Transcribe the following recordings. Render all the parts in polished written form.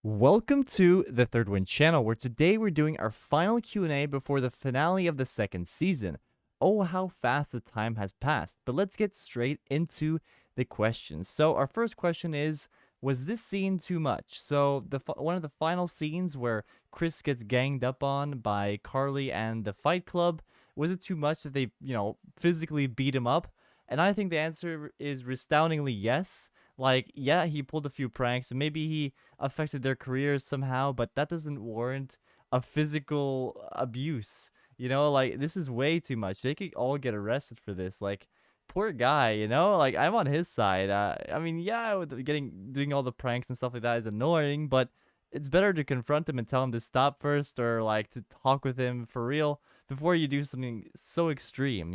Welcome to the Third Win channel, where today we're doing our final Q&A before the finale of the second season. Oh, how fast the time has passed, but let's get straight into the questions. So our first question is, was this scene too much? So one of the final scenes where Chris gets ganged up on by Carly and the Fight Club, was it too much that they, physically beat him up? And I think the answer is resoundingly yes. Like, yeah, he pulled a few pranks, and maybe he affected their careers somehow, but that doesn't warrant a physical abuse. Like, this is way too much. They could all get arrested for this. Like, poor guy, Like, I'm on his side. I mean, yeah, doing all the pranks and stuff like that is annoying, but it's better to confront him and tell him to stop first, or like to talk with him for real before you do something so extreme.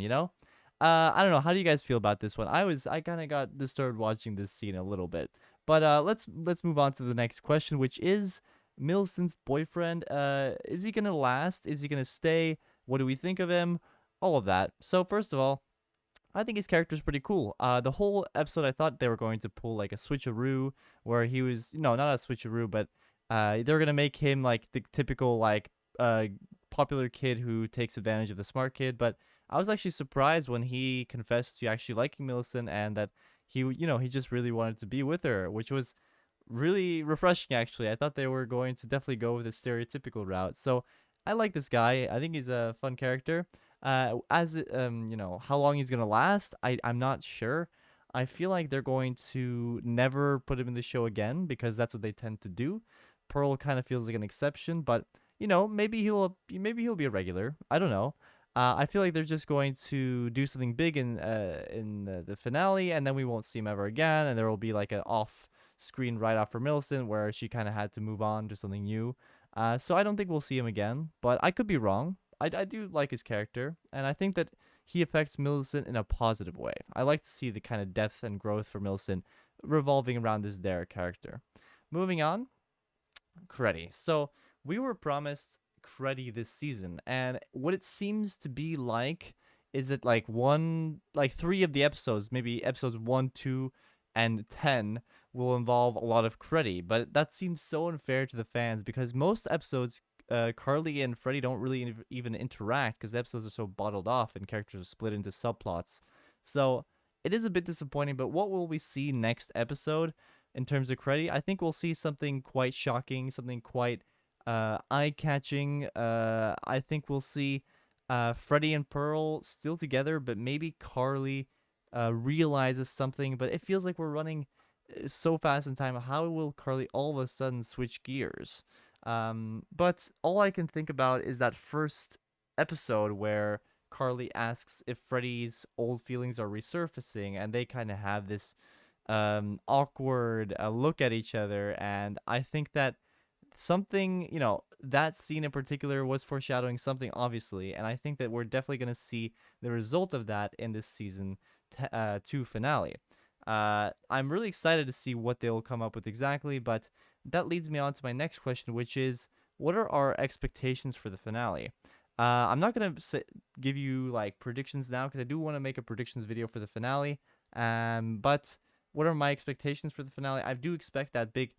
I don't know. How do you guys feel about this one? I kind of got disturbed watching this scene a little bit. But let's move on to the next question, which is Milson's boyfriend. Is he gonna last? Is he gonna stay? What do we think of him? All of that. So first of all, I think his character is pretty cool. The whole episode, I thought they were going to pull like a switcheroo, where he was, no, not a switcheroo, but they were gonna make him like the typical like uh popular kid who takes advantage of the smart kid. But I was actually surprised when he confessed to actually liking Millicent, and that he just really wanted to be with her, which was really refreshing. Actually, I thought they were going to definitely go with a stereotypical route. So I like this guy. I think he's a fun character. How long he's gonna last, I'm not sure. I feel like they're going to never put him in the show again, because that's what they tend to do. Pearl kind of feels like an exception, but maybe he'll be a regular. I don't know. I feel like they're just going to do something big in the finale, and then we won't see him ever again, and there will be like an off screen write off for Millicent, where she kind of had to move on to something new. So I don't think we'll see him again, but I could be wrong. I do like his character, and I think that he affects Millicent in a positive way. I like to see the kind of depth and growth for Millicent revolving around this Derek character. Moving on, Creddy. So we were promised Creddy this season, and what it seems to be like is that like three of the episodes, maybe episodes 1, 2, and 10, will involve a lot of Creddy. But that seems so unfair to the fans, because most episodes, Carly and Freddy don't really even interact, because the episodes are so bottled off and characters are split into subplots. So it is a bit disappointing. But what will we see next episode? In terms of Creddy, I think we'll see something quite shocking, something quite eye-catching. I think we'll see Freddy and Pearl still together, but maybe Carly realizes something. But it feels like we're running so fast in time. How will Carly all of a sudden switch gears? But all I can think about is that first episode where Carly asks if Freddy's old feelings are resurfacing, and they kind of have this awkward look at each other. And I think that something, that scene in particular was foreshadowing something, obviously. And I think that we're definitely going to see the result of that in this season 2 finale. I'm really excited to see what they'll come up with exactly, but that leads me on to my next question, which is, what are our expectations for the finale? I'm not going to give you like predictions now, because I do want to make a predictions video for the finale. But what are my expectations for the finale? I do expect that big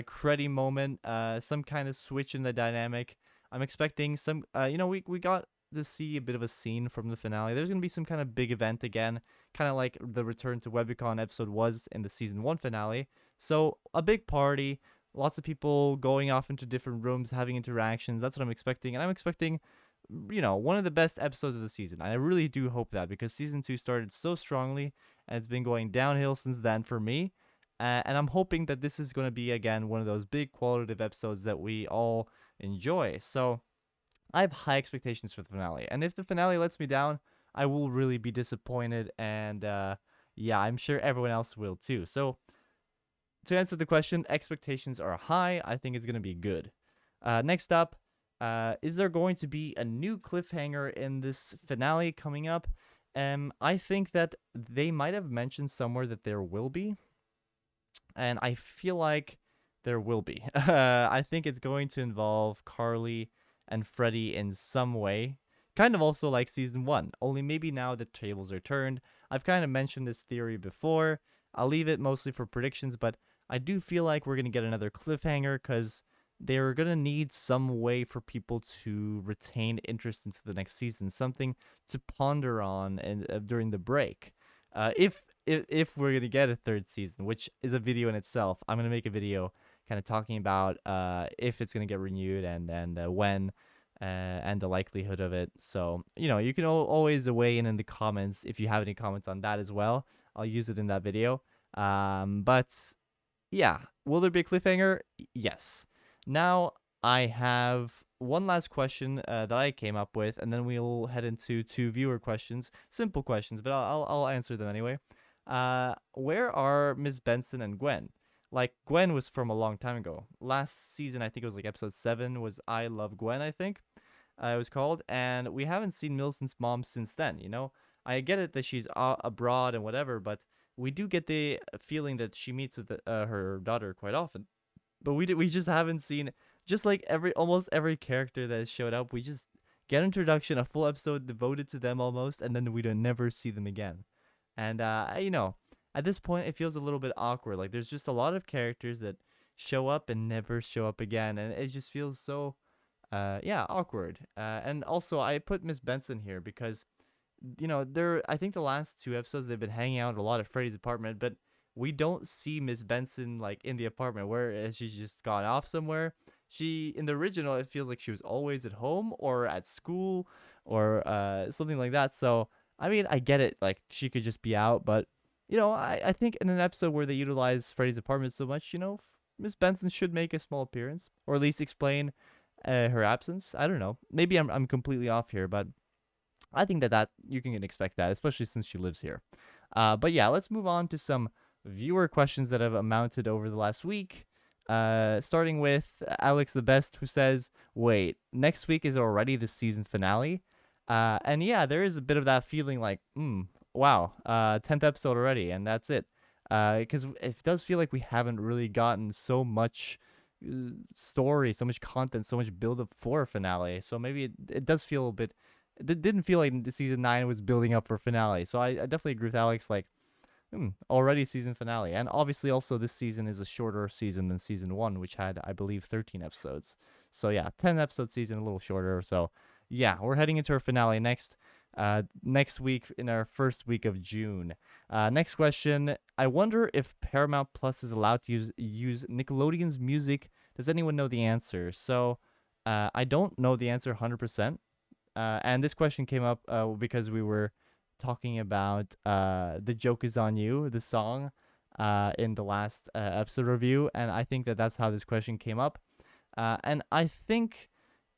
Creddy moment, some kind of switch in the dynamic. I'm expecting some, we got to see a bit of a scene from the finale. There's going to be some kind of big event again, kind of like the return to Webicon episode was in the season 1 finale. So a big party, lots of people going off into different rooms, having interactions. That's what I'm expecting. And I'm expecting, one of the best episodes of the season. I really do hope that, because season 2 started so strongly, and it's been going downhill since then for me. And I'm hoping that this is going to be, again, one of those big qualitative episodes that we all enjoy. So I have high expectations for the finale. And if the finale lets me down, I will really be disappointed. And yeah, I'm sure everyone else will too. So to answer the question, expectations are high. I think it's going to be good. Next up, is there going to be a new cliffhanger in this finale coming up? I think that they might have mentioned somewhere that there will be, and I feel like there will be. I think it's going to involve Carly and Freddy in some way. Kind of also like season 1, only maybe now the tables are turned. I've kind of mentioned this theory before. I'll leave it mostly for predictions, but I do feel like we're gonna get another cliffhanger because they're gonna need some way for people to retain interest into the next season, something to ponder on and during the break. If we're gonna get a third season, which is a video in itself, I'm gonna make a video kind of talking about if it's gonna get renewed and when. And the likelihood of it. So, you can always weigh in the comments if you have any comments on that as well. I'll use it in that video. But yeah, will there be a cliffhanger? Yes. Now I have one last question that I came up with, and then we'll head into two viewer questions, simple questions, but I'll answer them anyway. Where are Miss Benson and Gwen? Like Gwen was from a long time ago. Last season, I think it was like episode 7 was I Love Gwen, I think it was called, and we haven't seen Milson's mom since then. I get it that she's abroad and whatever, but we do get the feeling that she meets with her daughter quite often. But we just haven't seen, just like almost every character that has showed up. We just get introduction, a full episode devoted to them almost, and then we don't never see them again. And at this point, it feels a little bit awkward. Like there's just a lot of characters that show up and never show up again, and it just feels so yeah, awkward. And also, I put Miss Benson here because, I think the last 2 episodes they've been hanging out a lot at Freddie's apartment, but we don't see Miss Benson like in the apartment. Where she's just gone off somewhere. In the original, it feels like she was always at home or at school or something like that. So I mean, I get it. Like she could just be out, but I think in an episode where they utilize Freddie's apartment so much, Miss Benson should make a small appearance or at least explain her absence. I don't know. Maybe I'm completely off here, but I think that you can expect that, especially since she lives here. But yeah, let's move on to some viewer questions that have amounted over the last week. Starting with Alex the Best, who says, "Wait, next week is already the season finale." And yeah, there is a bit of that feeling like, wow, 10th episode already, and that's it. Because it does feel like we haven't really gotten so much story, so much content, so much build up for a finale. So maybe it does feel a bit. It didn't feel like the season 9 was building up for finale. So I definitely agree with Alex. Like, already season finale, and obviously also this season is a shorter season than season 1, which had, I believe, 13 episodes. So yeah, 10 episode season, a little shorter. So yeah, we're heading into our finale next week in our first week of June. Next question. I wonder if Paramount Plus is allowed to use Nickelodeon's music. Does anyone know the answer? So I don't know the answer 100%. And this question came up because we were talking about The Joke Is On You, the song, in the last episode review. And I think that's how this question came up. And I think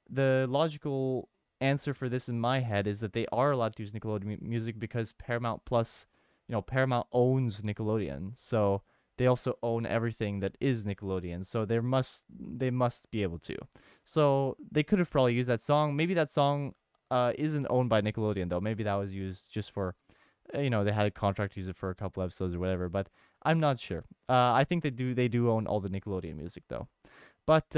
the logical answer for this in my head is that they are allowed to use Nickelodeon music because Paramount Plus, Paramount owns Nickelodeon, so they also own everything that is Nickelodeon. So they must be able to. So they could have probably used that song. Maybe that song isn't owned by Nickelodeon though. Maybe that was used just for, they had a contract to use it for a couple episodes or whatever. But I'm not sure. I think they do own all the Nickelodeon music though. But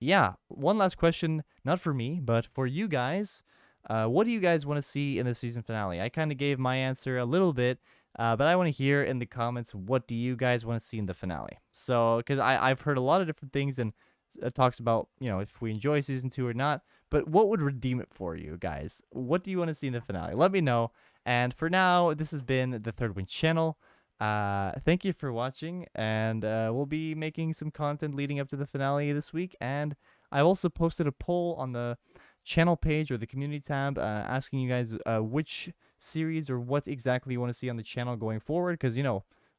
yeah, one last question, not for me, but for you guys. What do you guys want to see in the season finale? I kind of gave my answer a little bit, but I want to hear in the comments, what do you guys want to see in the finale? So, because I've heard a lot of different things, and it talks about, if we enjoy season 2 or not, but what would redeem it for you guys? What do you want to see in the finale? Let me know. And for now, this has been the Third Wing channel. Thank you for watching, and we'll be making some content leading up to the finale this week. And I also posted a poll on the channel page or the community tab asking you guys which series or what exactly you want to see on the channel going forward, because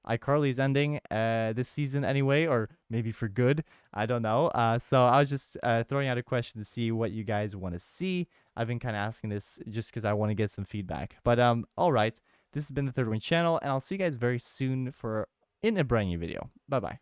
iCarly is ending this season anyway, or maybe for good, I don't know. So I was just throwing out a question to see what you guys want to see. I've been kind of asking this just because I want to get some feedback. But all right, this has been the Third Wing channel, and I'll see you guys very soon in a brand new video. Bye bye.